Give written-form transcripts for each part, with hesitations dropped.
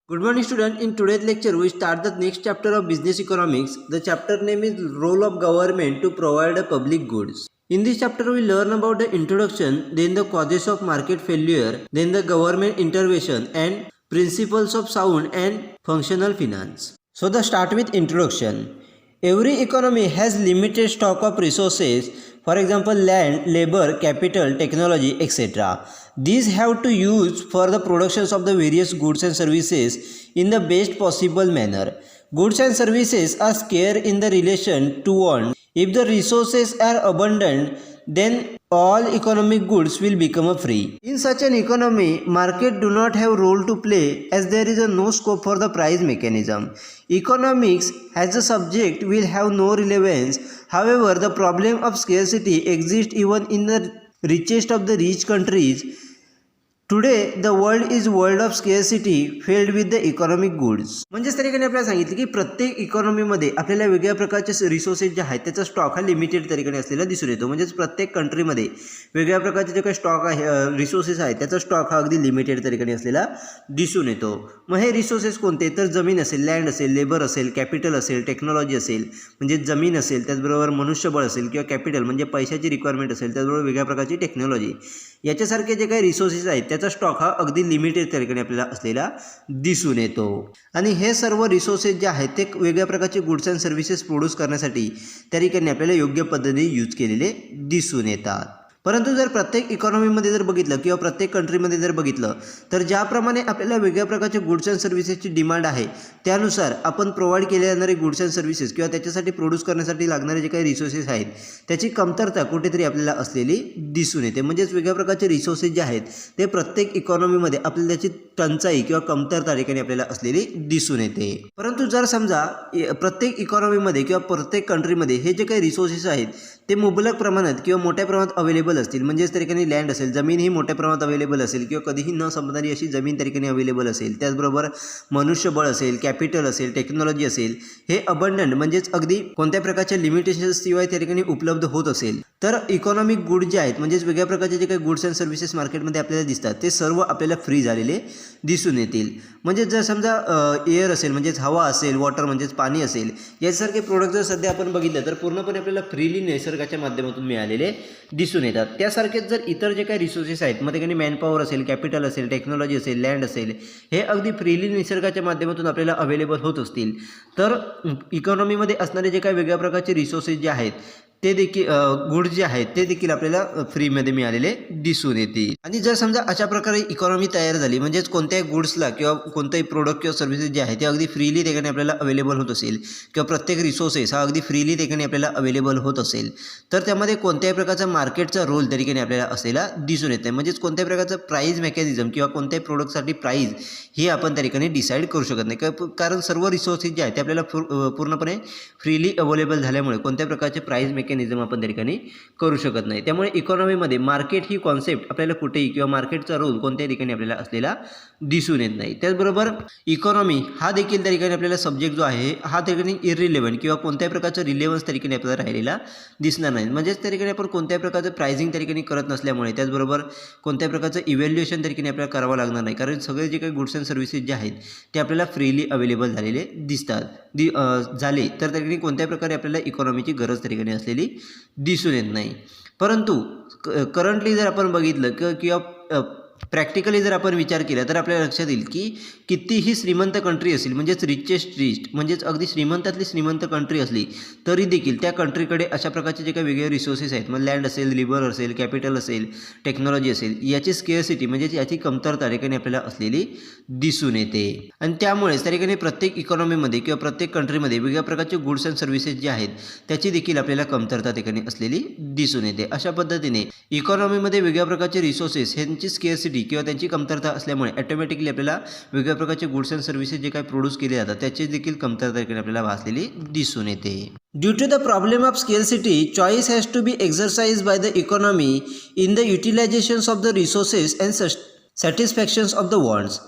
Good morning, student. In today's lecture, we start the next chapter of business economics. The chapter name is Role of Government to Provide a Public Goods. In this chapter, we learn about the introduction, then the causes of market failure, then the government intervention, and principles of sound and functional finance. So, the start with introduction. Every economy has limited stock of resources, for example, land, labor, capital, technology, etc. These have to use for the productions of the various goods and services in the best possible manner. Goods and services are scarce in the relation to want. If the resources are abundant, then all economic goods will become free. In such an economy, market do not have role to play as there is no scope for the price mechanism. Economics as a subject will have no relevance. However, the problem of scarcity exists even in the richest of the rich countries. Today the world is world of scarcity filled with the economic goods. म्हणजेच तरीके आपल्याला सांगितले की प्रत्येक इकॉनॉमीमध्ये आपल्याला वेगळ्या प्रकारचे resources जे आहेत त्याचा स्टॉक हा लिमिटेड तरीके असलेला दिसून येतो. म्हणजेच प्रत्येक कंट्रीमध्ये वेगळ्या प्रकारचे जे काही स्टॉक आहे रिसोर्सेस आहेत त्याचा स्टॉक हा अगदी लिमिटेड तरीके असलेला दिसून येतो. मग हे रिसोर्सेस कोणते तर जमीन असेल, लँड असेल, लेबर असेल, कॅपिटल असेल, टेक्नॉलॉजी असेल म्हणजे जमीन असेल, त्याचबरोबर मनुष्यबळ असेल किंवा कॅपिटल म्हणजे पैशाची रिक्वायरमेंट असेल, त्याचबरोबर वेगळ्या प्रकारची टेक्नॉलॉजी याच्यासारखे जे काही रिसोर्सेस आहेत त्याचा स्टॉक हा अगदी लिमिटेड तरीके आपल्याला असलेला दिसून येतो. आणि हे सर्व रिसोर्सेस जे आहेत ते वेगळ्या प्रकारचे गुड्स अँड सर्व्हिसेस प्रोड्यूस करण्यासाठी त्या ठिकाणी आपल्याला योग्य पद्धतीने यूज केलेले दिसून येतात. परंतु जर प्रत्येक इकॉनॉमीमध्ये जर बघितलं किंवा प्रत्येक कंट्रीमध्ये जर बघितलं तर ज्याप्रमाणे आपल्याला वेगळ्या प्रकारचे गुड्स अँड सर्व्हिसेसची डिमांड आहे त्यानुसार आपण प्रोव्हाइड केले जाणारे गुड्स अँड सर्व्हिसेस किंवा त्याच्यासाठी प्रोड्यूस करण्यासाठी लागणारे जे काही रिसोर्सेस आहेत त्याची कमतरता कुठेतरी आपल्याला असलेली दिसून येते. म्हणजेच वेगळ्या प्रकारचे रिसोर्सेस जे आहेत ते प्रत्येक इकॉनॉमीमध्ये आपल्याला त्याची टंचाई किंवा कमतरता ठिकाणी आपल्याला असलेली दिसून येते. परंतु जर समजा प्रत्येक इकॉनॉमीमध्ये किंवा प्रत्येक कंट्रीमध्ये हे जे काही रिसोर्सेस आहेत ते मुबलक प्रमाणात किंवा मोठ्या प्रमाणात अवेलेबल असतील. म्हणजेच त्या ठिकाणी लँड असेल, जमीन ही मोठ्या प्रमाणात अवेलेबल असेल किंवा कधीही न संपणारी अशी जमीन त्या ठिकाणी अवेलेबल असेल, त्याचबरोबर मनुष्यबळ असेल, कॅपिटल असेल, टेक्नॉलॉजी असेल, हे अबंडंट म्हणजेच अगदी कोणत्या प्रकारच्या लिमिटेशन्स शिवाय त्या ठिकाणी उपलब्ध होत असेल तर इकॉनॉमिक गुड जे आहेत म्हणजेच वेगळ्या प्रकारचे जे काही गुड्स अँड सर्व्हिसेस मार्केटमध्ये आपल्याला दिसतात ते सर्व आपल्याला फ्री झालेले दिसून येतील. म्हणजे जर समजा एअर असेल म्हणजेच हवा असेल, वॉटर म्हणजेच पाणी असेल, यासारखे प्रोडक्ट जर सध्या आपण बघितलं तर पूर्णपणे आपल्याला फ्रीली निसर्गाच्या माध्यमातून मिळालेले दिसून येतात. त्यासारखेच जर इतर जे काही रिसोर्सेस आहेत मग ठिकाणी मॅनपॉवर असेल, कॅपिटल असेल, टेक्नॉलॉजी असेल, लँड असेल, हे अगदी फ्रीली निसर्गाच्या माध्यमातून आपल्याला अवेलेबल होत असतील तर इकॉनॉमीमध्ये असणारे जे काही वेगळ्या प्रकारचे रिसोर्सेस जे आहेत ते देखील गुड्स जे आहेत ते देखील आपल्याला फ्रीमध्ये मिळालेले दिसून येतील. आणि जर समजा अशा प्रकारे इकॉनॉमी तयार झाली म्हणजेच कोणत्याही गुड्सला किंवा कोणताही प्रोडक्ट किंवा सर्व्हिसेस जे आहे ते अगदी फ्रीली ठिकाणी आपल्याला अवेलेबल होत असेल किंवा प्रत्येक रिसोर्सेस हा अगदी फ्रीली ठिकाणी आपल्याला अवेलेबल होत असेल तर त्यामध्ये कोणत्याही प्रकारचा मार्केटचा रोल त्या ठिकाणी आपल्याला असलेला दिसून येते. म्हणजेच कोणत्याही प्रकारचं प्राईज मेकॅनिझम किंवा कोणत्याही प्रोडक्टसाठी प्राईज ही आपण त्या ठिकाणी डिसाईड करू शकत नाही. कारण सर्व रिसोर्सेस जे आहेत ते आपल्याला पूर्णपणे फ्रीली अवेलेबल झाल्यामुळे कोणत्या प्रकारचे प्राईज मेकॅनिझम आपण त्या ठिकाणी करू शकत नाही. त्यामुळे इकॉनॉमीमध्ये मार्केट ही कॉन्सेप्ट आपल्याला कुठेही किंवा मार्केटचा रोल कोणत्याही ठिकाणी आपल्याला असलेला दिसून येत नाही. त्याचबरोबर इकॉनॉमी हा देखील त्या ठिकाणी आपल्याला सब्जेक्ट जो आहे हा त्या ठिकाणी इरिलेव्हंट किंवा कोणत्याही प्रकारचं रिलेव्हन्स त्या ठिकाणी आपल्याला राहिलेला दिसणार नाही. म्हणजेच त्या ठिकाणी आपण कोणत्याही प्रकारचं प्राइसिंग त्या ठिकाणी करत नसल्यामुळे त्याचबरोबर कोणत्याही प्रकारचं इव्हॅल्युएशन त्या ठिकाणी आपल्याला करावं लागणार नाही. कारण सगळे जे काही गुड्स अँड सर्व्हिसेस जे आहेत ते आपल्याला फ्रीली अवेलेबल झालेले दिसतात झाले तर त्या ठिकाणी कोणत्याही प्रकारे आपल्याला इकॉनॉमीची गरज त्या ठिकाणी असलेली दिसून येत नाही. परंतु करंटली जर आपण बघितलं किंवा प्रॅक्टिकली जर आपण विचार केला तर आपल्याला लक्षात येईल की कितीही श्रीमंत कंट्री असेल म्हणजेच रिचेस्ट म्हणजेच अगदी श्रीमंतातली श्रीमंत कंट्री असली तरी देखील त्या कंट्रीकडे अशा प्रकारचे जे काही वेगळे रिसोर्सेस आहेत मग लँड असेल, लिबर असेल, कॅपिटल असेल, टेक्नॉलॉजी असेल याची स्केअरसिटी म्हणजेच याची कमतरता ठिकाणी आपल्याला असलेली दिसून येते. आणि त्यामुळेच त्या ठिकाणी प्रत्येक इकॉनॉमीमध्ये किंवा प्रत्येक कंट्रीमध्ये वेगळ्या प्रकारचे गुड्स अँड सर्व्हिसेस जे आहेत त्याची देखील आपल्याला कमतरता ठिकाणी असलेली दिसून येते. अशा पद्धतीने इकॉनॉमीमध्ये वेगळ्या प्रकारचे रिसोर्सेस ह्यांची स्केअरसिटी किंवा त्यांची कमतरता असल्यामुळे ऑटोमॅटिकली आपल्याला वेगळ्या प्रकारचे गुड्स अँड सर्व्हिसेस जे काही प्रोड्यूस केले जातात त्याची देखील कमतरता आपल्याला भासलेली दिसून येते. Due to the problem of scarcity choice has to be exercise by the economy in the utilisations of the resources and satisfactions of the wants.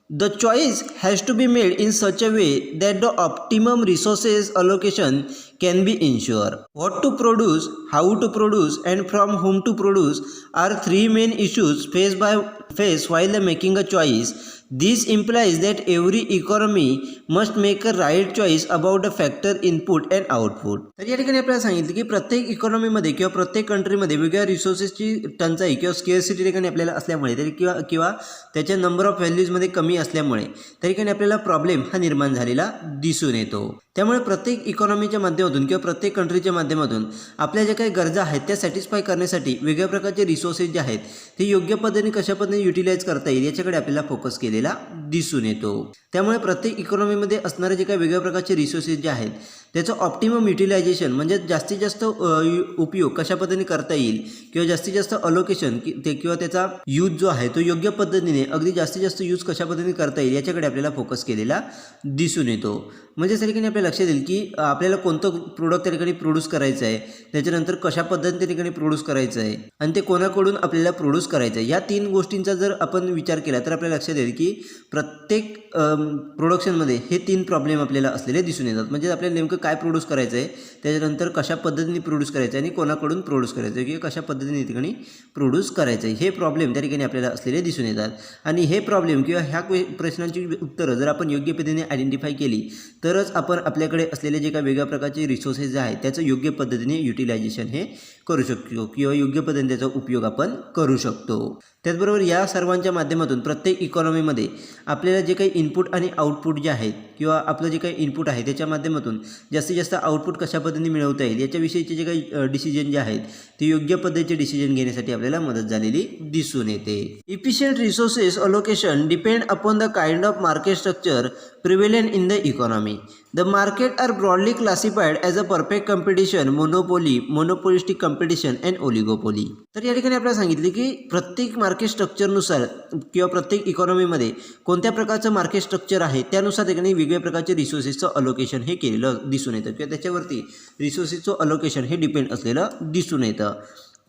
The choice has to be made in such a way that the optimum resources allocation can be ensured. What to produce, how to produce, and from whom to produce are three main issues faced while making a choice. This implies that every economy must make a right choice about the factor input and output. तर या ठिकाणी आपल्याला सांगितलं की प्रत्येक इकॉनॉमीमध्ये किंवा प्रत्येक कंट्रीमध्ये वेगवेगळ्या रिसोर्सेसची टंचाई किंवा स्केअरसिटी ठिकाणी आपल्याला असल्यामुळे तरी किंवा त्याच्या नंबर ऑफ व्हॅल्यूजमध्ये कमी असल्यामुळे त्या ठिकाणी आपल्याला प्रॉब्लेम हा निर्माण झालेला दिसून येतो. त्यामुळे प्रत्येक इकॉनॉमीच्या माध्यमातून किंवा प्रत्येक कंट्रीच्या माध्यमातून आपल्या ज्या काही गरजा आहेत त्या सॅटिस्फाय करण्यासाठी वेगवेगळ्या प्रकारचे रिसोर्सेस जे आहेत ते योग्य पद्धतीने कशा पद्धतीने युटिलाइज करता येईल याच्याकडे आपल्याला फोकस केलेला दिसून येतो. त्यामुळे प्रत्येक इकॉनॉमीमध्ये असणारे जे काही वेगवेगळ्या प्रकारचे रिसोर्सेस जे आहेत त्याचं ऑप्टिमम युटिलायझेशन म्हणजे जास्तीत जास्त उपयोग कशा पद्धतीने करता येईल किंवा जास्तीत जास्त अलोकेशन किंवा त्याचा यूज जो आहे तो योग्य पद्धतीने अगदी जास्तीत जास्त यूज कशा पद्धतीने करता येईल याच्याकडे आपल्याला फोकस केलेला दिसून येतो. म्हणजे त्या ठिकाणी आपल्याला लक्षात येईल की आपल्याला कोणतं प्रोडक्ट त्या ठिकाणी प्रोड्यूस करायचं आहे, त्याच्यानंतर कशा पद्धतीने त्या ठिकाणी प्रोड्यूस करायचं आहे आणि ते कोणाकडून आपल्याला प्रोड्यूस करायचं आहे. या 3 गोष्टींचा जर आपण विचार केला तर आपल्याला लक्षात येईल की प्रत्येक प्रोडक्शनमध्ये हे 3 प्रॉब्लेम आपल्याला असलेले दिसून येतात. म्हणजे आपल्याला नेमकं काय प्रोड्यूस करायचं आहे, त्याच्यानंतर कशा पद्धतीने प्रोड्यूस करायचं आहे आणि कोणाकडून प्रोड्यूस करायचं आहे किंवा कशा पद्धतीने ठिकाणी प्रोड्यूस करायचं आहे, हे प्रॉब्लेम त्या ठिकाणी आपल्याला असलेले दिसून येतात. आणि हे प्रॉब्लेम किंवा ह्या प्रश्नांची उत्तरं जर आपण योग्य पद्धतीने आयडेंटिफाय केली तरच आपण आपल्याकडे असलेले जे काही वेगळ्या प्रकारचे रिसोर्सेस जे आहेत त्याचं योग्य पद्धतीने युटिलायझेशन हे करू शकतो किंवा योग्य पद्धतीने त्याचा उपयोग आपण करू शकतो. त्याचबरोबर या सर्वांच्या माध्यमातून प्रत्येक इकॉनॉमीमध्ये आपल्याला जे काही इनपुट आणि आउटपुट जे आहेत किंवा आपलं जे काही इनपुट आहे त्याच्या माध्यमातून जास्तीत जास्त आउटपुट कशा पद्धतीने मिळवता येईल याच्याविषयीचे जे काही डिसिजन जे आहेत ते योग्य पद्धतीचे डिसिजन घेण्यासाठी आपल्याला मदत झालेली दिसून येते. Efficient resources allocation depend upon the kind of market structure prevalent in the economy. The market are broadly classified as a perfect competition, monopoly, monopolistic competition and oligopoly. तर या ठिकाणी आपल्याला सांगितले की प्रत्येक मार्केट स्ट्रक्चरनुसार किंवा प्रत्येक इकॉनॉमीमध्ये कोणत्या प्रकारचं मार्केट स्ट्रक्चर आहे त्यानुसार ठिकाणी वेगवेगळ्या प्रकारचे रिसोर्सेसचं अलोकेशन हे केलेलं दिसून येतं किंवा त्याच्यावरती रिसोर्सेसचं अलोकेशन हे डिपेंड असलेलं दिसून येतं.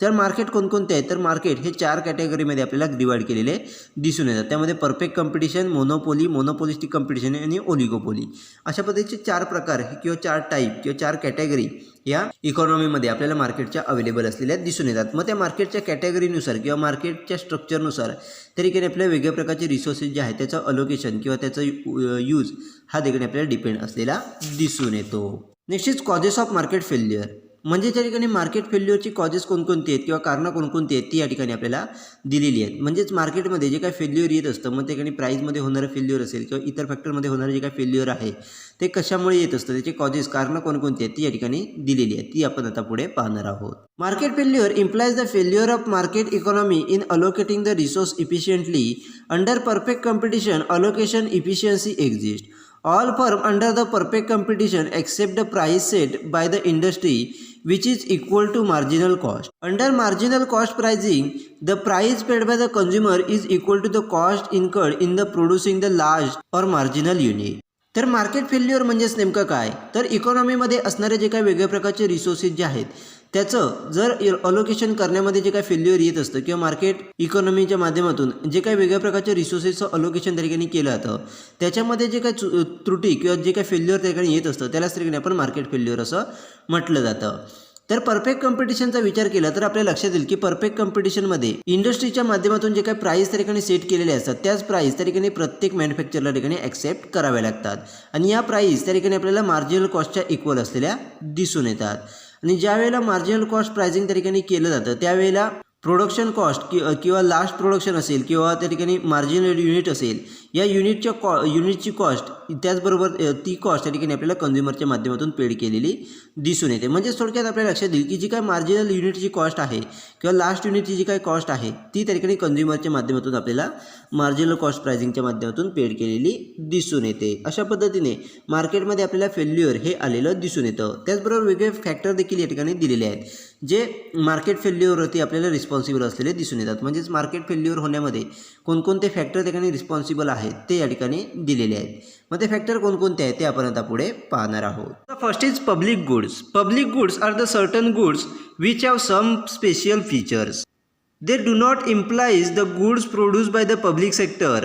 तर मार्केट कोणकोणते आहेत तर मार्केट हे 4 कॅटेगरीमध्ये आपल्याला डिवाइड केलेले दिसून येतात. त्यामध्ये perfect competition, monopoly, monopolistic competition आणि ओलिगोपोली अशा पद्धतीचे 4 प्रकार किंवा 4 टाईप किंवा 4 कॅटेगरी या इकॉनॉमीमध्ये आपल्याला मार्केटच्या अवेलेबल असलेल्या दिसून येतात. मग त्या मार्केटच्या कॅटेगरीनुसार किंवा मार्केटच्या स्ट्रक्चरनुसार त्या ठिकाणी आपल्या वेगळ्या प्रकारचे रिसोर्सेस जे आहेत त्याचं अलोकेशन किंवा त्याचं यूज हा ठिकाणी आपल्याला डिपेंड असलेला दिसून येतो. Next is causes of market failure. म्हणजे त्या ठिकाणी मार्केट फेल्युअरची कॉजेस कोणकोणती आहेत किंवा कारणं कोणकोणती आहेत ती या ठिकाणी आपल्याला दिलेली आहेत. म्हणजेच मार्केटमध्ये जे काही फेल्युअर येत असतं मग त्या ठिकाणी प्राईजमध्ये होणारं फेल्युअर असेल किंवा इतर फॅक्टरमध्ये होणारं जे काही फेल्युअर आहे ते कशामुळे येत असतं त्याचे कॉजेस कारणं कोणकोणती आहेत ती या ठिकाणी दिलेली आहेत, ती आपण आता पुढे पाहणार आहोत. Market failure implies the failure of market economy in allocating the resource efficiently. Under perfect competition allocation efficiency exist. All firm under the perfect competition accept the price set by the industry which is equal to marginal cost. Under marginal cost pricing, the price paid by the consumer is equal to the cost incurred in the producing the large or marginal unit. तर market failure म्हणजेच नेमकं काय तर इकॉनॉमीमध्ये असणारे जे काही वेगवेगळ्या प्रकारचे रिसोर्सेस जे आहेत त्याचं जर अलोकेशन करण्यामध्ये जे काही फेल्युअर येत असतं किंवा मार्केट इकॉनॉमीच्या माध्यमातून जे काही वेगळ्या प्रकारच्या रिसोर्सेसचं अलोकेशन त्या ठिकाणी केलं जातं त्याच्यामध्ये जे काही त्रुटी किंवा जे काही फेल्युअर त्या ठिकाणी येत असतं त्यालाच त्या ठिकाणी आपण मार्केट फेल्युअर असं म्हटलं जातं. तर परफेक्ट कॉम्पिटिशनचा विचार केला तर आपल्या लक्षात येईल की परफेक्ट कॉम्पिटिशनमध्ये इंडस्ट्रीच्या माध्यमातून जे काही प्राईस त्या ठिकाणी सेट केलेले असतात त्याच प्राईस त्या ठिकाणी प्रत्येक मॅन्युफॅक्चरला ठिकाणी ॲक्सेप्ट कराव्या लागतात आणि या प्राईस त्या ठिकाणी आपल्याला मार्जिनल कॉस्टच्या इक्वल असलेल्या दिसून येतात. आणि ज्या वेळेला मार्जिनल कॉस्ट प्राइसिंग त्या ठिकाणी केलं जातं त्यावेळेला प्रोडक्शन कॉस्ट किंवा लास्ट प्रोडक्शन असेल किंवा त्या ठिकाणी मार्जिनल युनिट असेल या युनिटची कॉस्ट त्याचबरोबर ती कॉस्ट त्या ठिकाणी आपल्याला कन्झ्युमरच्या माध्यमातून पेड केलेली दिसून येते. म्हणजे थोडक्यात आपल्याला लक्षात येईल की जी काय मार्जिनल युनिटची कॉस्ट आहे किंवा लास्ट युनिटची जी काय कॉस्ट आहे ती त्या ठिकाणी कन्झ्युमरच्या माध्यमातून आपल्याला मार्जिनल कॉस्ट प्राइसिंगच्या माध्यमातून पेड केलेली दिसून येते. अशा पद्धतीने मार्केटमध्ये आपल्याला फेल्युअर हे आलेलं दिसून येतं. त्याचबरोबर वेगळे फॅक्टर देखील या ठिकाणी दिलेले आहेत जे मार्केट फेल्युअरवरती आपल्याला रिस्पॉन्सिबल असलेले दिसून येतात. म्हणजेच मार्केट फेल्युअर होण्यामध्ये कोणकोणते फॅक्टर त्या ठिकाणी रिस्पॉन्सिबल आहेत ते या ठिकाणी दिलेले आहेत. मग ते फॅक्टर कोणकोणते आहेत ते आपण आता पुढे पाहणार आहोत. First is public goods. Public goods are the certain goods which have some special features. They do not implies the goods produced by the public sector.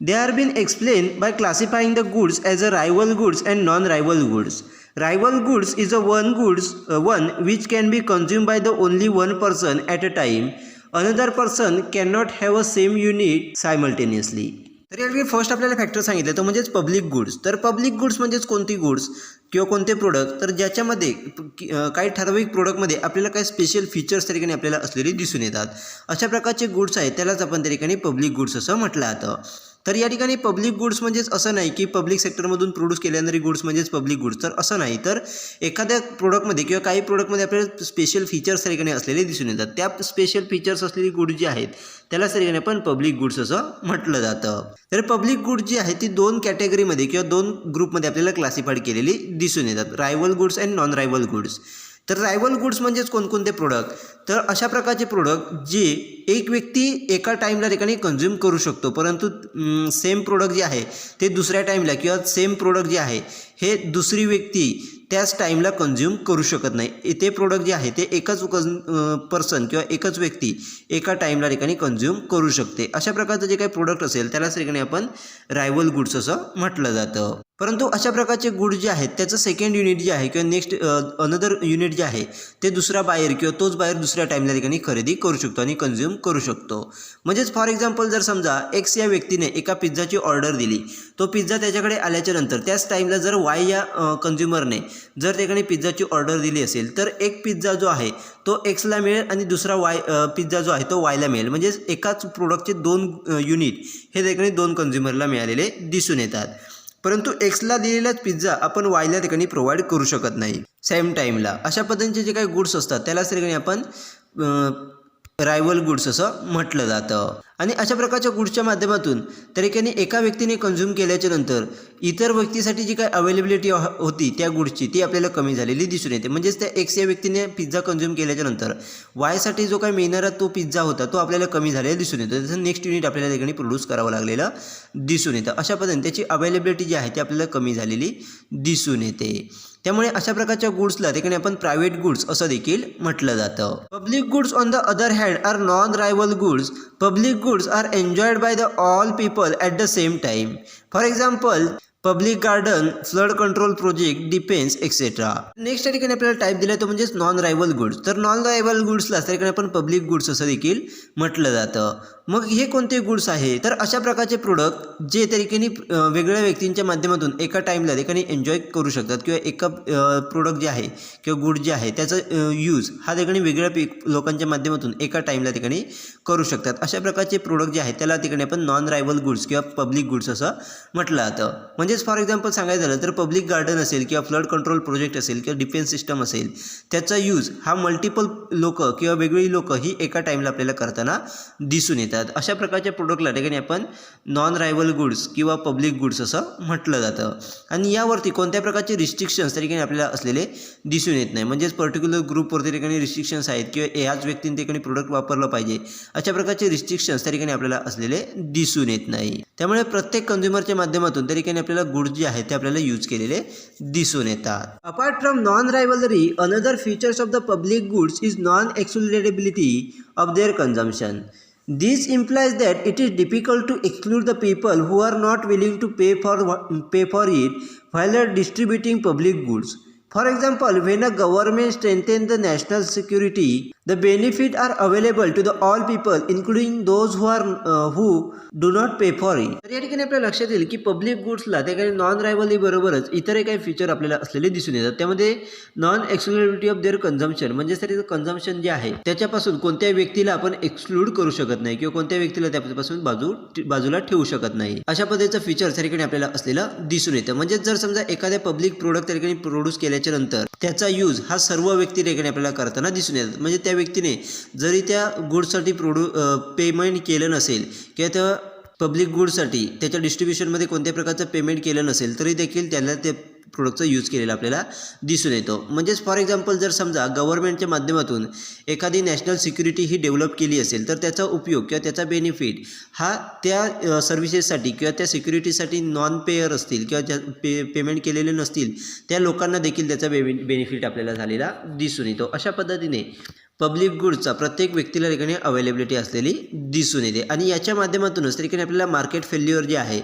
They are been explained by classifying the goods as a rival goods and non-rival goods. Rival goods is a one which can be consumed by the only one person at a time. Another person cannot have a same unit simultaneously. तर या ठिकाणी first आपल्याला factor सांगितलं तर म्हणजेच public goods. तर public goods म्हणजेच कोणती गुड्स किंवा कोणते प्रोडक्ट तर ज्याच्यामध्ये काही ठराविक प्रोडक्टमध्ये आपल्याला काही स्पेशल फीचर्स त्या ठिकाणी आपल्याला असलेले दिसून येतात. अशा प्रकारचे गुड्स आहेत त्यालाच आपण त्या ठिकाणी पब्लिक गुड्स असं म्हटलं जातं. तर या ठिकाणी पब्लिक गुड्स म्हणजेच असं नाही की पब्लिक सेक्टरमधून प्रोड्यूस केलेले गुड्स म्हणजेच पब्लिक गुड्स, तर असं नाही. तर एखाद्या प्रोडक्टमध्ये किंवा काही प्रोडक्टमध्ये आपल्याला स्पेशल फीचर्स त्या ठिकाणी असलेले दिसून येतात. त्या स्पेशल फीचर्स असलेली गुड्स जी आहेत त्याला त्या ठिकाणी आपण पब्लिक गुड्स असं म्हटलं जातं. तर पब्लिक गुड्स जी आहे ती दोन कॅटेगरीमध्ये किंवा दोन ग्रुपमध्ये आपल्याला क्लासिफाईड केलेली दिसून येतात, रायव्हल goods and non rival goods. तर रायव्हल गुड्स म्हणजेच कोणकोणते प्रोडक्ट तर अशा प्रकारचे प्रोडक्ट जे एक व्यक्ती एका टाईमला ठिकाणी कंझ्युम करू शकतो, परंतु सेम प्रोडक्ट जे आहे ते दुसऱ्या टाईमला किंवा सेम प्रोडक्ट जे आहे हे दुसरी व्यक्ती त्याच टाईमला कंझ्युम करू शकत नाही. ते प्रोडक्ट जे आहे ते एकच पर्सन किंवा एकच व्यक्ती एका टाईमला ठिकाणी कंझ्युम करू शकते. अशा प्रकारचं जे काही प्रोडक्ट असेल त्यालाच ठिकाणी आपण रायव्हल गुड्स असं म्हटलं जातं. परंतु अशा प्रकारचे गुड्स जे आहेत त्याचं सेकंड युनिट जे आहे किंवा नेक्स्ट अनदर युनिट जे आहे ते दुसरा बायर किंवा तोच बायर दुसऱ्या टाईमला ठिकाणी खरेदी करू शकतो आणि कंझ्युम करू शकतो. म्हणजेच फॉर एक्झाम्पल जर समजा एक्स या व्यक्तीने एका पिझ्झाची ऑर्डर दिली, तो पिझ्झा त्याच्याकडे आल्याच्या नंतर त्याच टाईमला जर वाय या कंझ्युमरने जर त्याकडे पिझ्झाची ऑर्डर दिली असेल तर एक पिझ्झा जो आहे तो एक्सला मिळेल आणि दुसरा पिझ्झा जो आहे तो वायला मिळेल. म्हणजेच एकाच प्रोडक्टचे दोन युनिट हे त्याकडे दोन कंझ्युमरला मिळालेले दिसून येतात. परंतु एक्सला दिलेलाच पिझ्झा आपण वायला ठिकाणी प्रोव्हाइड करू शकत नाही सेम टाईमला. अशा पद्धतीचे जे काही गुड्स असतात त्यालाच ठिकाणी आपण रायव्हल गुड्स असं म्हटलं जातं. आणि अशा प्रकारच्या गुड्सच्या माध्यमातून त्या ठिकाणी एका व्यक्तीने कंझ्युम केल्याच्या नंतर इतर व्यक्तीसाठी जी काही अवेलेबिलिटी होती त्या गुड्सची ती आपल्याला कमी झालेली दिसून येते. म्हणजेच त्या एक्स या व्यक्तीने पिझ्झा कंझ्युम केल्याच्या नंतर वायसाठी जो काही मिळणारा तो पिझ्झा होता तो आपल्याला कमी झालेला दिसून येतो. त्याचं नेक्स्ट युनिट आपल्याला ठिकाणी प्रोड्यूस करावं लागलेलं दिसून येतं. अशा पद्धतीने त्याची अवेलेबिलिटी जी आहे ती आपल्याला कमी झालेली दिसून येते. त्यामुळे अशा प्रकारच्या गुड्सला ठिकाणी आपण प्रायव्हेट गुड्स असं देखील म्हटलं जातं. Public goods on the other hand are non rival goods. Public goods are enjoyed by the all people at the same time. For example public garden, flood control project, defence etcetera. Next त्या ठिकाणी आपल्याला type दिला तो म्हणजेच non rival goods. तर non rival गुड्सला त्या ठिकाणी आपण पब्लिक गुड्स असं देखील म्हटलं जातं. मग हे कोणते गुड्स आहे तर अशा प्रकारचे प्रोडक्ट जे त्या ठिकाणी वेगवेगळ्या व्यक्तींच्या माध्यमातून एका टाईमला ठिकाणी एन्जॉय करू शकतात किंवा एका प्रोडक्ट जे आहे किंवा गुड जे आहे त्याचा यूज हा ठिकाणी वेगवेगळ्या लोकांच्या माध्यमातून एका टाईमला ठिकाणी करू शकतात. अशा प्रकारचे प्रोडक्ट जे आहेत त्याला ठिकाणी आपण नॉन रायव्हल गुड्स किंवा पब्लिक गुड्स असं म्हटलं जातं. म्हणजेच फॉर एक्झाम्पल सांगायचं झालं तर पब्लिक गार्डन असेल किंवा फ्लड कंट्रोल प्रोजेक्ट असेल किंवा डिफेन्स सिस्टम असेल त्याचा यूज हा मल्टिपल लोक किंवा वेगवेगळी लोक ही एका टाईमला आपल्याला करताना दिसून येतात. अशा प्रकारच्या प्रोडक्टला ठिकाणी आपण नॉन रायव्हल गुड्स किंवा पब्लिक गुड्स असं म्हटलं जातं. आणि यावरती कोणत्या प्रकारचे रिस्ट्रिक्शन्स त्या ठिकाणी आपल्याला असलेले दिसून येत नाही. म्हणजेच पर्टिक्युलर ग्रुपवरती ठिकाणी रिस्ट्रिक्शन्स आहेत किंवा याच व्यक्तीने ठिकाणी प्रोडक्ट वापरलं पाहिजे अशा प्रकारचे रिस्ट्रिक्शन्स त्या ठिकाणी आपल्याला असलेले दिसून येत नाही. त्यामुळे प्रत्येक कंझ्युमरच्या माध्यमातून त्या ठिकाणी आपल्याला गुड्स जे आहेत ते आपल्याला यूज केलेले दिसून येतात. Apart from non rivalry another features of the public goods is non excludability of their consumption. This implies that it is difficult to exclude the people who are not willing to pay for it while they are distributing public goods. For example, when a government strengthens the national security, the benefits are available to the all people, including those who do not pay for it. तर या ठिकाणी आपल्या लक्षात येईल की public गुड्सला त्या ठिकाणी non रायव्हली बरोबरच इतरही काही फीचर आपल्याला असलेले दिसून येतात. त्यामध्ये non excludability of their consumption म्हणजे त्याचं कन्झम्पशन जे आहे त्याच्यापासून कोणत्याही व्यक्तीला आपण एक्सक्लूड करू शकत नाही किंवा कोणत्या व्यक्तीला त्यापासून बाजूला ठेवू शकत नाही. अशा पद्धतीचं फीचर त्या ठिकाणी आपल्याला असलेलं दिसून येतं. म्हणजे जर समजा एखाद्या पब्लिक प्रोडक्ट त्या ठिकाणी प्रोड्यूस केल्याच्या नंतर त्याचा यूज हा सर्व व्यक्ती त्या ठिकाणी आपल्याला करताना दिसून येतात. म्हणजे त्या व्यक्तीने जरी त्या गुड्ससाठी पेमेंट केलं नसेल किंवा त्या पब्लिक गुड्ससाठी त्याच्या डिस्ट्रीब्युशनमध्ये कोणत्या प्रकारचं पेमेंट केलं नसेल तरी देखील त्याला ते प्रोडक्टचा यूज केलेला आपल्याला दिसून येतो. म्हणजेच फॉर एक्झाम्पल जर समजा गव्हर्नमेंटच्या माध्यमातून एखादी नॅशनल सिक्युरिटी ही डेव्हलप केली असेल तर त्याचा उपयोग किंवा त्याचा बेनिफिट हा त्या सर्व्हिसेससाठी किंवा त्या सिक्युरिटीसाठी नॉन पेयर असतील किंवा ज्या पेमेंट केलेले नसतील त्या लोकांना देखील त्याचा बेनिफिट आपल्याला झालेला दिसून येतो. अशा पद्धतीने पब्लिक गुड्सचा प्रत्येक व्यक्तीला ठिकाणी अवेलेबिलिटी असलेली दिसून येते आणि याच्या माध्यमातूनच ठिकाणी आपल्याला मार्केट फेल्युअर जे आहे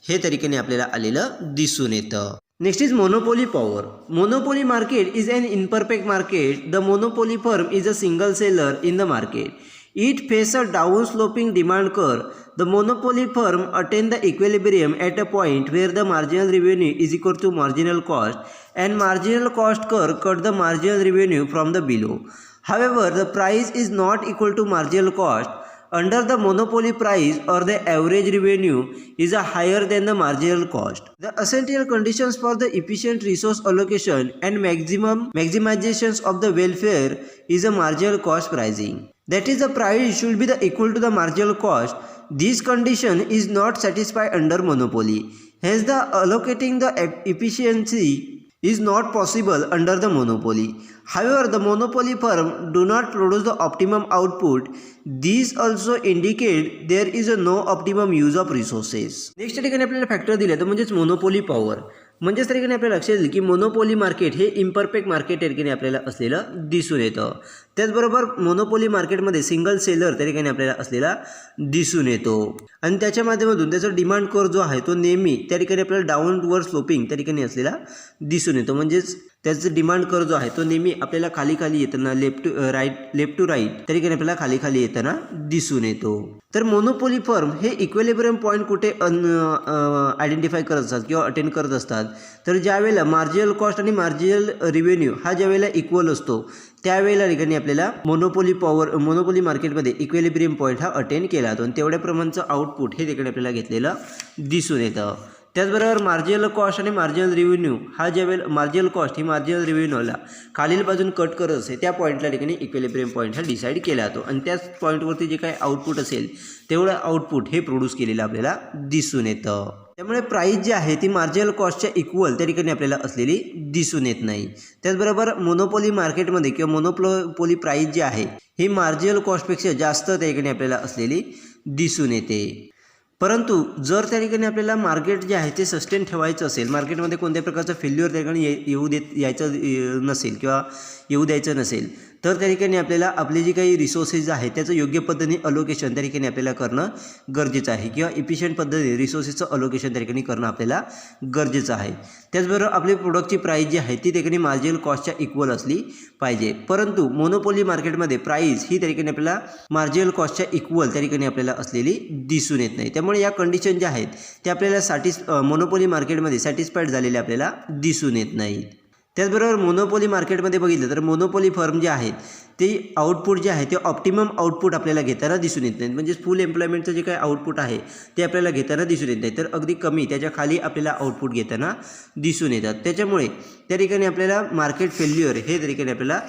हे ठिकाणी आपल्याला आलेलं दिसून येतं. Next is monopoly power. Monopoly market is an imperfect market. The monopoly firm is a single seller in the market. It faces a down-sloping demand curve. The monopoly firm attain the equilibrium at a point where the marginal revenue is equal to marginal cost, and marginal cost curve cut the marginal revenue from the below. However, the price is not equal to marginal cost. Under the monopoly price or the average revenue is a higher than the marginal cost. The essential conditions for the efficient resource allocation and maximizations of the welfare is a marginal cost pricing. That is, the price should be the equal to the marginal cost. This condition is not satisfied under monopoly. Hence, the allocating the efficiency is not possible under the monopoly. However, the monopoly firm do not produce the optimum output. These also indicate there is a no optimum use of resources. Next ठिकाणी आपल्याला factor दिले तर म्हणजेच monopoly power. म्हणजेच त्या ठिकाणी आपल्याला लक्षात येईल की मोनोपोली मार्केट हे इम्परफेक्ट मार्केट त्या ठिकाणी आपल्याला असलेलं दिसून येतं. त्याचबरोबर मोनोपोली मार्केटमध्ये सिंगल सेलर त्या ठिकाणी आपल्याला असलेला दिसून येतो आणि त्याच्या माध्यमातून त्याचा डिमांड कर्व जो आहे तो नेहमी त्या ठिकाणी आपल्याला डाऊनवर्ड स्लोपिंग त्या ठिकाणी असलेला दिसून येतो. म्हणजेच त्याचं डिमांड कर्व जो आहे तो नेहमी आपल्याला खाली खाली येताना लेफ्ट टू राईट त्या ठिकाणी आपल्याला खाली खाली येताना दिसून येतो. तर मोनोपोली फर्म हे इक्विलिब्रियम पॉईंट कुठे आयडेंटिफाय करत असतात किंवा अटेंड करत असतात तर ज्यावेळेला मार्जिनल कॉस्ट आणि मार्जिनल रिव्हेन्यू हा ज्यावेळेला इक्वल असतो त्यावेळेला ठिकाणी आपल्याला मोनोपोली मार्केटमध्ये इक्विलिब्रियम पॉईंट हा अटेंड केला जातो आणि तेवढ्या प्रमाणाचं आउटपुट हे ठिकाणी आपल्याला घेतलेलं दिसून येतं. त्याचबरोबर मार्जिनल कॉस्ट आणि मार्जिनल रिव्हेन्यू हा ज्यावेळेला मार्जिनल कॉस्ट ही मार्जिनल रिव्हेन्यूला खालील बाजून कट करत असेल त्या पॉईंटला ठिकाणी इक्विलिब्रियम पॉईंट हा डिसाईड केला जातो आणि त्याच पॉईंटवरती जे काही आउटपुट असेल तेवढं आउटपुट हे प्रोड्यूस केलेलं आपल्याला दिसून येतं. त्यामुळे प्राईस जी आहे ती मार्जिनल कॉस्टच्या इक्वल त्या ठिकाणी आपल्याला असलेली दिसून येत नाही. त्याचबरोबर मोनोपोली मार्केटमध्ये किंवा मोनोपोली प्राईस जी आहे ही मार्जिनल कॉस्टपेक्षा जास्त त्या ठिकाणी आपल्याला असलेली दिसून येते. परंतु जर त्या ठिकाणी आपल्याला मार्केट जे आहे ते सस्टेन ठेवायचं असेल, मार्केटमध्ये कोणत्या प्रकारचं फेल्युअर त्या ठिकाणी यायचं नसेल किंवा येऊ द्यायचं नसेल तर त्या ठिकाणी आपल्याला आपले जे काही रिसोर्सेस आहेत त्याचं योग्य पद्धतीने अलोकेशन त्या ठिकाणी आपल्याला करणं गरजेचं आहे किंवा इफिशियंट पद्धतीने रिसोर्सेसचं अलोकेशन त्या ठिकाणी करणं आपल्याला गरजेचं आहे. त्याचबरोबर आपली प्रोडक्टची प्राईस जी आहे ती त्या ठिकाणी मार्जिनल कॉस्टच्या इक्वल असली पाहिजे. परंतु मोनोपोली मार्केटमध्ये प्राईस ही त्या ठिकाणी आपल्याला मार्जिनल कॉस्टच्या इक्वल त्या ठिकाणी आपल्याला असलेली दिसून येत नाही. त्यामुळे या कंडिशन ज्या आहेत ते आपल्याला मोनोपोली मार्केटमध्ये सॅटिस्फाईड झालेले आपल्याला दिसून येत नाहीत. त्याचबरोबर मोनोपोली मार्केटमध्ये बघितलं तर मोनोपोली फर्म जे आहेत ते आउटपुट जे आहे ते ऑप्टिमम आउटपुट आपल्याला घेताना दिसून येत नाहीत. म्हणजे फुल एम्प्लॉयमेंटचं जे काही आउटपुट आहे ते आपल्याला घेताना दिसून येत नाही तर अगदी कमी त्याच्या खाली आपल्याला आउटपुट घेताना दिसून येतात. त्याच्यामुळे त्या ठिकाणी आपल्याला मार्केट फेल्युअर हे त्या ठिकाणी आपल्याला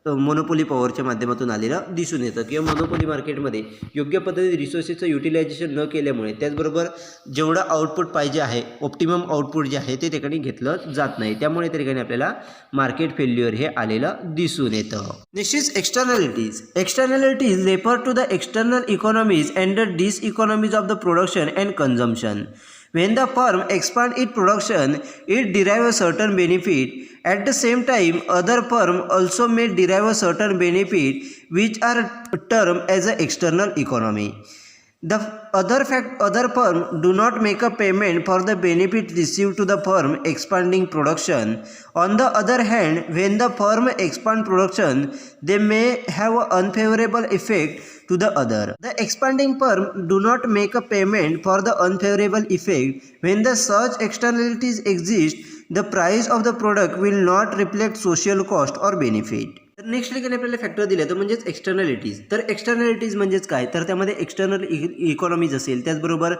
मोनोपोली पॉवरच्या माध्यमातून आलेलं दिसून येतं किंवा मोनोपोली मार्केटमध्ये योग्य पद्धतीने रिसोर्सेसचं युटिलायझेशन न केल्यामुळे त्याचबरोबर जेवढं आउटपुट पाहिजे आहे ऑप्टिमम आउटपुट जे आहे ते ठिकाणी घेतलं जात नाही. त्यामुळे त्या ठिकाणी आपल्याला मार्केट फेल्युअर हे आलेलं दिसून येतं. Next is externalities. Externalities refer to the external economies and the diseconomies of the production and consumption. When the firm expands its production, it derives a certain benefit. At the same time, other firms also may derive a certain benefit, which are termed as an external economy. The other firm do not make a payment for the benefit received to the firm expanding production. On the other hand, when the firm expand production, they may have an unfavorable effect to the other. The expanding firm do not make a payment for the unfavorable effect. When the such externalities exist, the price of the product will not reflect social cost or benefit. तर next ठिकाणी आपल्याला factor दिले तर म्हणजेच एक्सटर्नॅलिटीज. तर एक्सटर्नॅलिटीज म्हणजेच काय तर त्यामध्ये एक्सटर्नल इकॉनॉमीज असेल त्याचबरोबर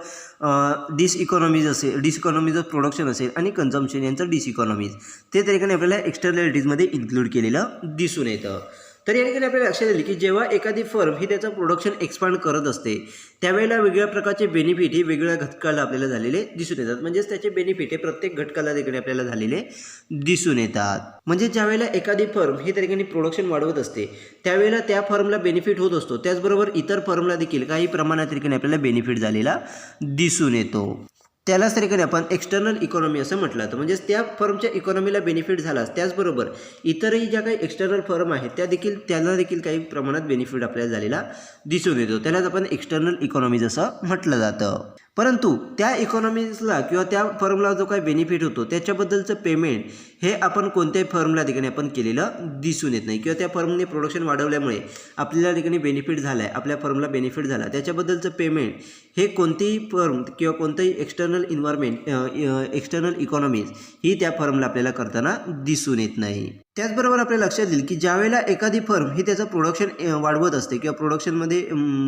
डिसइकॉनॉमीज ऑफ प्रोडक्शन असेल आणि कन्झम्पशन यांचं डिसइकॉनॉमीज ते त्या ठिकाणी आपल्याला एक्सटर्नॅलिटीजमध्ये इन्क्लूड केलेलं दिसून येतं. तर या ठिकाणी आपल्याला लक्षात येईल की जेव्हा एखादी फर्म ही त्याचं प्रोडक्शन एक्सपांड करत असते त्यावेळेला वेगवेगळ्या प्रकारचे बेनिफिट हे वेगवेगळ्या घटकाला आपल्याला झालेले दिसून येतात. म्हणजेच त्याचे बेनिफिट हे प्रत्येक घटकाला ठिकाणी आपल्याला झालेले दिसून येतात. म्हणजे ज्यावेळेला एखादी फर्म ही त्या ठिकाणी प्रोडक्शन वाढवत असते त्यावेळेला त्या फर्मला बेनिफिट होत असतो. त्याचबरोबर इतर फर्मला देखील काही प्रमाणात ठिकाणी आपल्याला बेनिफिट झालेला दिसून येतो. त्यालाच त्या ठिकाणी आपण एक्सटर्नल इकॉनॉमी असं म्हटलं जातं. म्हणजेच त्या फर्मच्या इकॉनॉमीला बेनिफिट झालाच त्याचबरोबर इतरही ज्या काही एक्सटर्नल फर्म आहेत त्यांना देखील काही प्रमाणात बेनिफिट आपल्याला झालेला दिसून येतो. त्यालाच आपण एक्सटर्नल इकॉनॉमीज असं म्हटलं जातं. परंतु त्या इकॉनॉमीजला किंवा त्या फर्मला जो काही बेनिफिट होतो त्याच्याबद्दलचं पेमेंट हे आपण कोणत्याही फर्मला ठिकाणी आपण केलेलं दिसून येत नाही, किंवा त्या फर्मने प्रोडक्शन वाढवल्यामुळे आपल्याला ठिकाणी बेनिफिट झाला आहे, आपल्या फर्मला बेनिफिट झाला, त्याच्याबद्दलचं पेमेंट हे कोणतीही फर्म किंवा कोणतंही एक्सटर्नल इन्व्हायरमेंट एक्सटर्नल इकॉनॉमीज ही त्या फर्मला आपल्याला करताना दिसून येत नाही. त्याचबरोबर आपल्या लक्षात येईल की ज्यावेळेला एखादी फर्म ही त्याचं प्रोडक्शन वाढवत असते किंवा प्रोडक्शनमध्ये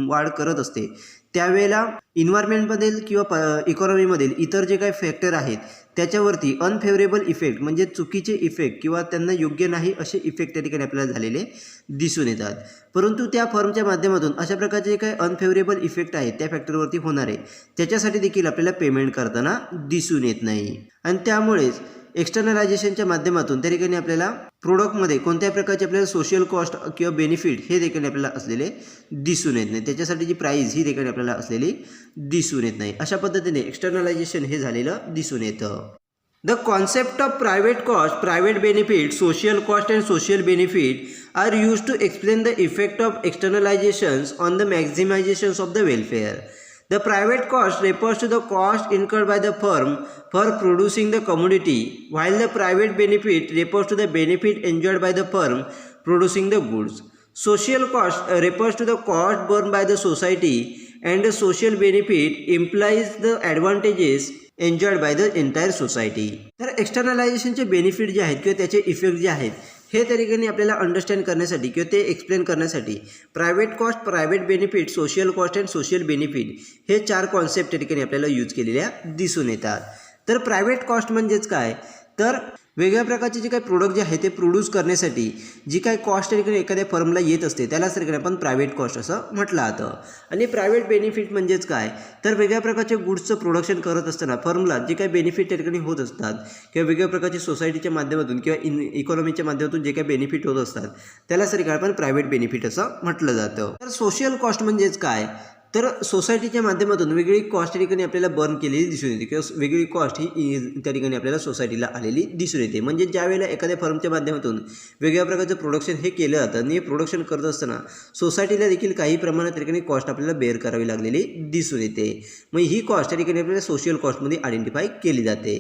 वाढ करत असते त्यावेळेला इन्व्हायरमेंटमधील किंवा इकॉनॉमीमधील इतर जे काही फॅक्टर आहेत त्याच्यावरती अनफेवरेबल इफेक्ट म्हणजे चुकीचे इफेक्ट किंवा त्यांना योग्य नाही असे इफेक्ट त्या ठिकाणी आपल्याला झालेले दिसून येतात. परंतु त्या फर्मच्या माध्यमातून अशा प्रकारचे जे काही अनफेवरेबल इफेक्ट आहेत त्या फॅक्टरवरती होणारे त्याच्यासाठी देखील आपल्याला पेमेंट करताना दिसून येत नाही. आणि त्यामुळेच एक्सटर्नलायझेशनच्या माध्यमातून त्या ठिकाणी आपल्याला प्रोडक्टमध्ये कोणत्याही प्रकारचे आपल्याला सोशल कॉस्ट किंवा बेनिफिट हे देखील आपल्याला असलेले दिसून येत नाही, त्याच्यासाठी जी प्राईस ही देखील आपल्याला असलेली दिसून येत नाही. अशा पद्धतीने एक्सटर्नलायझेशन हे झालेलं दिसून येतं. The concept of private cost, private benefit, social cost and social benefit are used to explain the effect of externalizations on the maximizations of the welfare. The private cost refers to the cost incurred by the firm for producing the commodity, while the private benefit refers to the benefit enjoyed by the firm producing the goods. Social cost refers to the cost borne by the society, and the social benefit implies the advantages enjoyed by the entire society. तर एक्सटर्नलायझेशनचे benefit जे आहेत किंवा त्याचे effect जे आहेत हे त्या ठिकाणी आपल्याला अंडरस्टँड करण्यासाठी किंवा ते एक्सप्लेन करण्यासाठी private cost, private benefit, social cost and social benefit हे 4 कॉन्सेप्ट त्या ठिकाणी आपल्याला यूज केलेल्या दिसून येतात. तर प्रायव्हेट कॉस्ट म्हणजेच काय, तर वेगळ्या प्रकारचे जे काही प्रोडक्ट जे आहे ते प्रोड्यूस करण्यासाठी जी काही कॉस्ट त्या ठिकाणी एखाद्या फर्मला येत असते त्यालाच त्या ठिकाणी आपण प्रायव्हेट कॉस्ट असं म्हटलं जातं. आणि प्रायव्हेट बेनिफिट म्हणजेच काय, तर वेगळ्या प्रकारचे गुड्सचं प्रोडक्शन करत असताना फर्मला जे काही बेनिफिट त्या ठिकाणी होत असतात किंवा वेगळ्या प्रकारचे सोसायटीच्या माध्यमातून किंवा इकॉनॉमीच्या माध्यमातून जे काही बेनिफिट होत असतात त्यालाच त्या ठिकाणी आपण प्रायव्हेट बेनिफिट असं म्हटलं जातं. तर सोशल कॉस्ट म्हणजेच काय, तर सोसायटीच्या माध्यमातून वेगळी कॉस्ट त्या ठिकाणी आपल्याला बर्न केलेली दिसून येते किंवा वेगळी कॉस्ट ही त्या ठिकाणी आपल्याला सोसायटीला आलेली दिसून येते. म्हणजे ज्यावेळेला एखाद्या फर्मच्या माध्यमातून वेगळ्या प्रकारचं प्रोडक्शन हे केलं जातं आणि हे प्रोडक्शन करत असताना सोसायटीला देखील काही प्रमाणात त्या ठिकाणी कॉस्ट आपल्याला बेअर करावी लागलेली दिसून येते. मग ही कॉस्ट त्या ठिकाणी आपल्याला सोशल कॉस्टमध्ये आयडेंटिफाय केली जाते.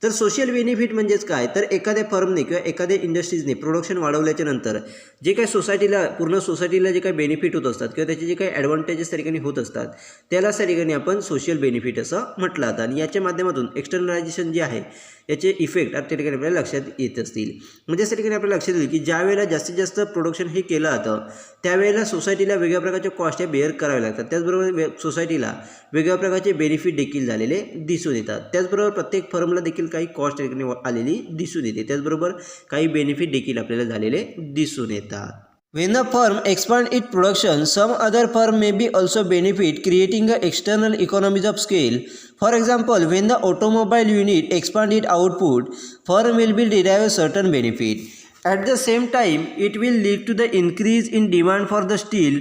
तर सोशल बेनिफिट म्हणजेच काय, तर एखाद्या फर्मने किंवा एखाद्या इंडस्ट्रीजने प्रोडक्शन वाढवल्याच्या नंतर जे काही सोसायटीला पूर्ण सोसायटीला जे काही बेनिफिट होत असतात किंवा त्याचे जे काही ॲडव्हान्टेजेस त्या ठिकाणी होत असतात त्यालाच त्या ठिकाणी आपण सोशल बेनिफिट असं म्हटलं जातं. आणि याच्या माध्यमातून एक्सटर्नलायझेशन जे आहे याचे इफेक्ट त्या ठिकाणी आपल्याला लक्षात येत असतील. म्हणजे त्या ठिकाणी आपल्याला लक्षात येईल की ज्या वेळेला जास्तीत जास्त प्रोडक्शन हे केलं जातं त्यावेळेला सोसायटीला वेगळ्या प्रकारच्या कॉस्ट ह्या बेअर कराव्या लागतात. त्याचबरोबर सोसायटीला वेगळ्या प्रकारचे बेनिफिट देखील झालेले दिसून येतात. त्याचबरोबर प्रत्येक फर्मला देखील काही कॉस्ट त्या ठिकाणी आलेली दिसून येते. त्याचबरोबर काही बेनिफिट देखील आपल्याला झालेले दिसून येतात. When the firm expands its production, some other firm may be also benefit, creating a external economies of scale. For example, when the automobile unit expands its output, firm will be derive a certain benefit. At the same time, it will lead to the increase in demand for the steel,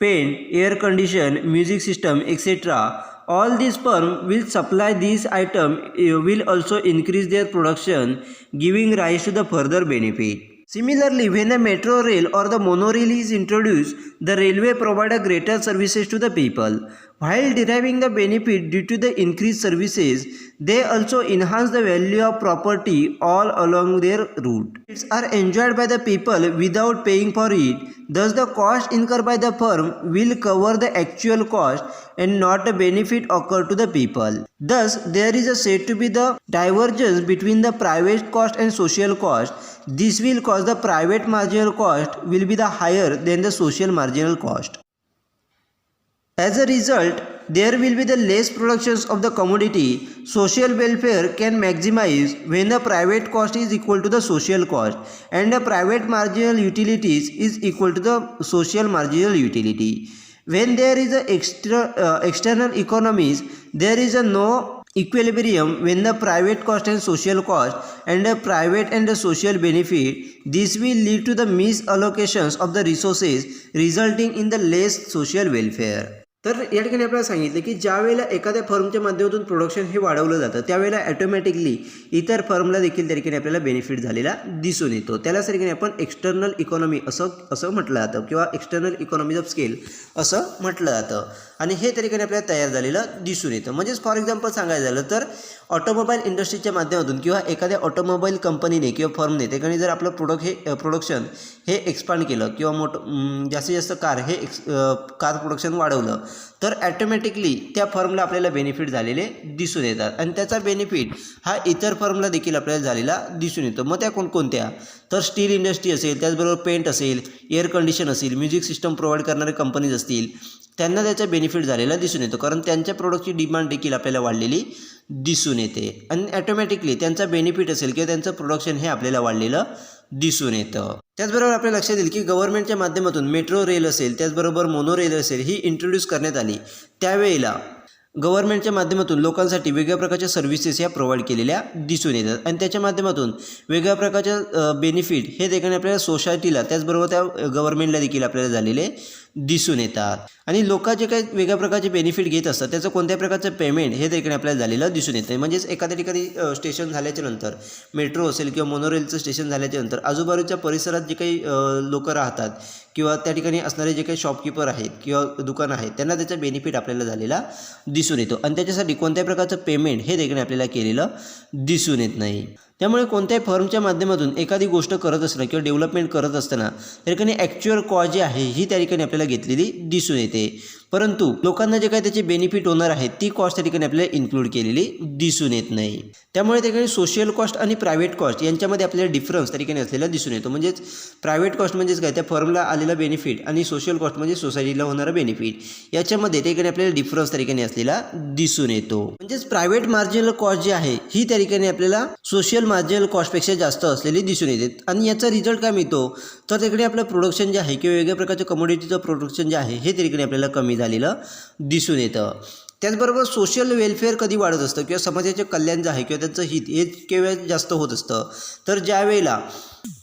paint, air condition, music system, etc. All these firms will supply these items will also increase their production, giving rise to the further benefit. Similarly, when a metro rail or the monorail is introduced, the railway provide a greater services to the people. While deriving the benefit due to the increased services, they also enhance the value of property all along their route. It's are enjoyed by the people without paying for it. Thus, the cost incurred by the firm will cover the actual cost and not the benefit occur to the people. Thus, there is a said to be the divergence between the private cost and social cost. This will cause the private marginal cost will be the higher than the social marginal cost. As a result, there will be the less productions of the commodity. Social welfare can maximize when the private cost is equal to the social cost and the private marginal utilities is equal to the social marginal utility. When there is a external economies, there is a no equilibrium when the private cost and social cost and the private and the social benefit. This will lead to the misallocations of the resources resulting in the less social welfare. तर या ठिकाणी आपल्याला सांगितलं की ज्या वेळेला एखाद्या फर्मच्या माध्यमातून प्रोडक्शन हे वाढवलं जातं त्यावेळेला ॲटोमॅटिकली इतर फर्मला देखील त्या ठिकाणी आपल्याला बेनिफिट झालेला दिसून येतो. त्यालाच त्या ठिकाणी आपण एक्सटर्नल इकॉनॉमी असं म्हटलं जातं किंवा एक्सटर्नल इकॉनॉमीज ऑफ स्केल असं म्हटलं जातं. आणि हे तरीके आपल्याला तयार झालेलं दिसून येतं. म्हणजेच फॉर एक्झाम्पल सांगायचं झालं तर ऑटोमोबाईल इंडस्ट्रीच्या माध्यमातून किंवा एखाद्या ऑटोमोबाईल कंपनीने किंवा फर्मने त्याकडे जर आपलं प्रोडक्शन हे एक्सपांड केलं किंवा जास्तीत जास्त कार प्रोडक्शन वाढवलं तर ॲटोमॅटिकली त्या फर्मला आपल्याला बेनिफिट झालेले दिसून येतात आणि त्याचा बेनिफिट हा इतर फर्मला देखील आपल्याला झालेला दिसून येतो. मग त्या कोणकोणत्या तर स्टील इंडस्ट्री असेल, त्याचबरोबर पेंट असेल, एअर कंडिशन असेल, म्युझिक सिस्टम प्रोव्हाइड करणारे कंपनीज असतील, त्यांना त्याचा बेनिफिट झालेला दिसून येतो कारण त्यांच्या प्रोडक्टची डिमांड देखील आपल्याला वाढलेली दिसून येते आणि ॲटोमॅटिकली त्यांचा बेनिफिट असेल किंवा त्यांचं प्रोडक्शन हे आपल्याला वाढलेलं दिसून येतं. त्याचबरोबर आपल्या लक्षात येईल की गव्हर्नमेंटच्या माध्यमातून मेट्रो रेल असेल, त्याचबरोबर मोनो रेल असेल ही इंट्रोड्यूस करण्यात आली. त्यावेळेला गव्हर्नमेंटच्या माध्यमातून लोकांसाठी वेगळ्या प्रकारच्या सर्व्हिसेस ह्या प्रोव्हाइड केलेल्या दिसून येतात आणि त्याच्या माध्यमातून वेगळ्या प्रकारच्या बेनिफिट हे देखील आपल्याला सोसायटीला त्याचबरोबर त्या गव्हर्नमेंटला देखील आपल्याला झालेले दिसून येतात. आणि लोक जे काही वेगळ्या प्रकारचे बेनिफिट घेत असतात त्याचं कोणत्या प्रकारचं पेमेंट हे देखील आपल्याला झालेलं दिसून येतं. म्हणजेच एखाद्या ठिकाणी स्टेशन झाल्याच्या नंतर मेट्रो असेल किंवा मोनोरेलचं स्टेशन झाल्याच्या नंतर आजूबाजूच्या परिसरात जे काही लोक राहतात किंवा त्या ठिकाणी असणारे जे काही शॉपकीपर आहेत किंवा दुकानं आहेत त्यांना त्याचा बेनिफिट आपल्याला झालेला दिसून येतो आणि त्याच्यासाठी कोणत्या प्रकारचं पेमेंट हे देखील आपल्याला केलेलं दिसून येत नाही. त्यामुळे कोणत्याही फर्मच्या माध्यमातून एखादी गोष्ट करत असताना किंवा डेव्हलपमेंट करत असताना त्या ठिकाणी ॲक्च्युअल कॉस्ट जी आहे ही त्या ठिकाणी आपल्याला घेतलेली दिसून येते, परंतु लोकांना जे काही त्याचे बेनिफिट होणार आहेत ती कॉस्ट त्या ठिकाणी आपल्याला इन्क्लूड केलेली दिसून येत नाही. त्यामुळे त्या ठिकाणी सोशल कॉस्ट आणि प्रायव्हेट कॉस्ट यांच्यामध्ये आपल्याला डिफरन्स त्या ठिकाणी असलेला दिसून येतो. म्हणजेच प्रायव्हेट कॉस्ट म्हणजेच काय त्या फर्मला आलेला बेनिफिट आणि सोशल कॉस्ट म्हणजे सोसायटीला होणारा बेनिफिट याच्यामध्ये त्या ठिकाणी आपल्याला डिफरन्स त्या ठिकाणी असलेला दिसून येतो. म्हणजेच प्रायव्हेट मार्जिनल कॉस्ट जी आहे ही त्या ठिकाणी आपल्याला सोशल मार्जिनल कॉस्टपेक्षा जास्त असलेली दिसून येते आणि याचा रिझल्ट काय मिळतो तर तिकडे आपलं प्रोडक्शन जे आहे किंवा वेगळ्या प्रकारच्या कमोडिटीचं प्रोडक्शन जे आहे हे तिकडे आपल्याला कमी झालेलं दिसून येतं. त्याचबरोबर सोशल वेलफेअर कधी वाढत असतं किंवा समाजाचे कल्याण जे आहे किंवा त्यांचं हित हे केव्हा जास्त होत असतं तर ज्या वेळेला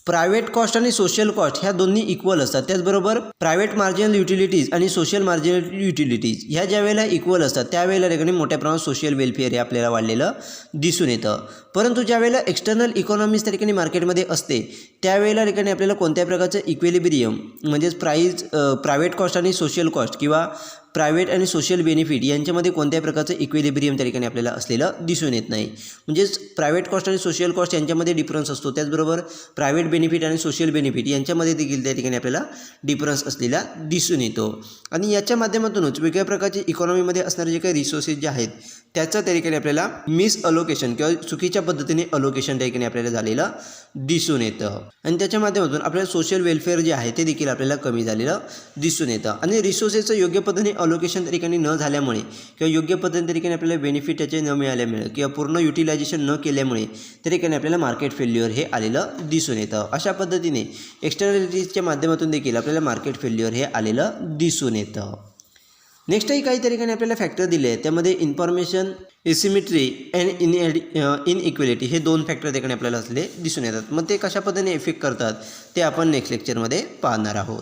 प्रायव्हेट कॉस्ट आणि सोशल कॉस्ट ह्या दोन्ही इक्वल असतात. त्याचबरोबर प्रायव्हेट मार्जिनल युटिलिटीज आणि सोशल मार्जिनल युटिलिटीज ह्या ज्या वेळेला इक्वल असतात त्यावेळेला ठिकाणी मोठ्या प्रमाणात सोशल वेलफेअर हे आपल्याला वाढलेलं दिसून येतं. परंतु ज्या वेळेला एक्सटर्नल इकॉनॉमीज त्या ठिकाणी मार्केटमध्ये असते त्यावेळेला ठिकाणी आपल्याला कोणत्या प्रकारचं इक्विलिब्रियम म्हणजेच प्रायव्हेट कॉस्ट आणि सोशल कॉस्ट किंवा प्रायव्हेट आणि सोशल बेनिफिट यांच्यामध्ये कोणत्या प्रकारचं इक्विलिब्रियम त्या ठिकाणी आपल्याला असलेलं दिसून येत नाही. म्हणजेच प्रायव्हेट कॉस्ट आणि सोशल कॉस्ट यांच्यामध्ये डिफरन्स असतो, त्याचबरोबर प्रायव्हेट बेनिफिट आणि सोशल बेनिफिट यांच्यामध्ये देखील त्या ठिकाणी आपल्याला डिफरन्स असलेला दिसून येतो. आणि याच्या माध्यमातूनच वेगळ्या प्रकारचे इकॉनॉमीमध्ये असणारे जे काही रिसोर्सेस जे आहेत त्याचं त्या ठिकाणी आपल्याला मिस अलोकेशन किंवा चुकीच्या पद्धतीने अलोकेशन त्या ठिकाणी आपल्याला झालेलं दिसून येतं आणि त्याच्या माध्यमातून आपल्याला सोशल वेलफेअर जे आहे ते देखील आपल्याला कमी झालेलं दिसून येतं. आणि रिसोर्सेसचं योग्य पद्धतीने अलोकेशन त्या ठिकाणी न झाल्यामुळे किंवा योग्य पद्धतीने त्या ठिकाणी आपल्याला बेनिफिट त्याचे न मिळाल्यामुळे किंवा पूर्ण युटिलायझेशन न केल्यामुळे त्या ठिकाणी आपल्याला मार्केट फेल्युअर हे आलेलं दिसून येतं. अशा पद्धतीने एक्सटर्नॅलिटीजच्या माध्यमातून देखील आपल्याला मार्केट फेल्युअर हे आलेलं दिसून येतं. नेक्स्टही काही ठिकाणी आपल्याला फॅक्टर दिले आहेत, त्यामध्ये इन्फॉर्मेशन एसिमेट्री अँड इनइक्वॅलिटी हे दोन फॅक्टर ठिकाणी आपल्याला असले दिसून येतात. मग ते कशा पद्धतीने इफेक्ट करतात ते आपण नेक्स्ट लेक्चरमध्ये पाहणार आहोत.